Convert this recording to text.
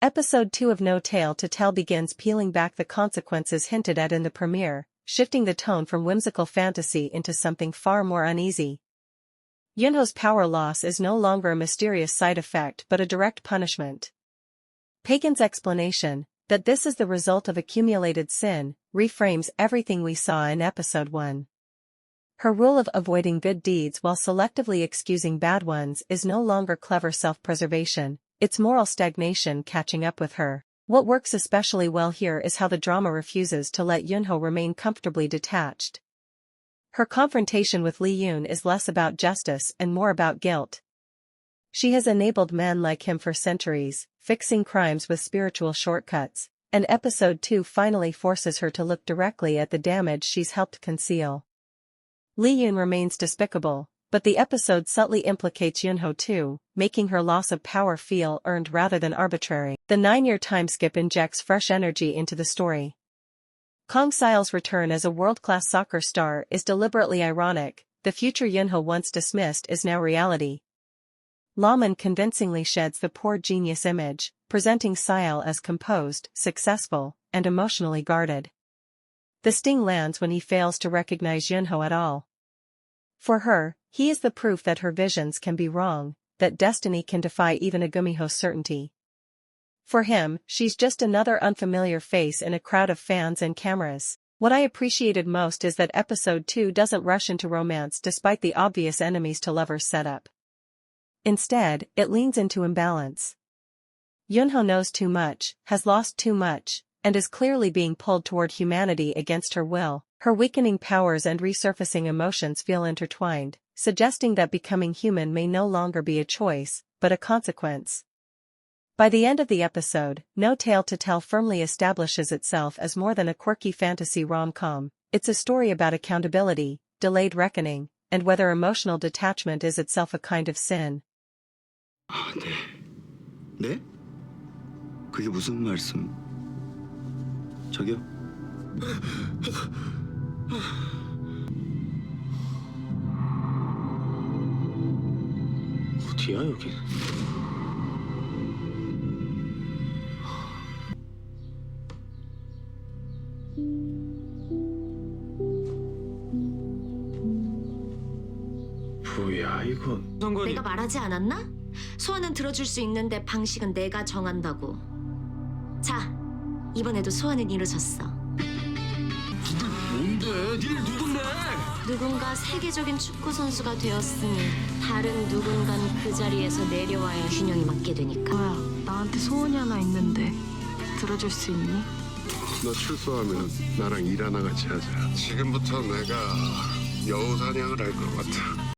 Episode 2 of No Tale to Tell begins peeling back the consequences hinted at in the premiere, shifting the tone from whimsical fantasy into something far more uneasy. Yunho's power loss is no longer a mysterious side effect but a direct punishment. Pagan's explanation, that this is the result of accumulated sin, reframes everything we saw in Episode 1. Her rule of avoiding good deeds while selectively excusing bad ones is no longer clever self-preservation, it's moral stagnation catching up with her. What works especially well here is how the drama refuses to let Yunho remain comfortably detached. Her confrontation with Lee-Yoon is less about justice and more about guilt. She has enabled men like him for centuries, fixing crimes with spiritual shortcuts, and Episode 2 finally forces her to look directly at the damage she's helped conceal. Lee-Yoon remains despicable, but the episode subtly implicates Yunho too, making her loss of power feel earned rather than arbitrary. The 9-year time skip injects fresh energy into the story. Kang Seil's return as a world-class soccer star is deliberately ironic, the future Yunho once dismissed is now reality. Lawman convincingly sheds the poor genius image, presenting Seil as composed, successful, and emotionally guarded. The sting lands when he fails to recognize Yunho at all. For her, he is the proof that her visions can be wrong, that destiny can defy even a Gumiho's certainty. For him, she's just another unfamiliar face in a crowd of fans and cameras. What I appreciated most is that Episode 2 doesn't rush into romance despite the obvious enemies to lovers setup. Instead, it leans into imbalance. Yunho knows too much, has lost too much, and is clearly being pulled toward humanity against her will. Her weakening powers and resurfacing emotions feel intertwined, suggesting that becoming human may no longer be a choice, but a consequence. By the end of the episode, No Tale to Tell firmly establishes itself as more than a quirky fantasy rom-com. It's a story about accountability, delayed reckoning, and whether emotional detachment is itself a kind of sin. 네. 네? 그게 무슨 말씀? 저기요? 어디야 여기? 뭐야 이건? 내가 말하지 않았나? 소원은 들어줄 수 있는데 방식은 내가 정한다고. 자, 이번에도 소원은 이루어졌어. 뭔데? 닐 누군데? 누군가 세계적인 축구 선수가 되었으니 다른 누군간 그 자리에서 내려와야 균형이 맞게 되니까. 뭐야, 나한테 소원이 하나 있는데 들어줄 수 있니? 너 출소하면 나랑 일 하나 같이 하자. 지금부터 내가 여우 사냥을 할 것 같아.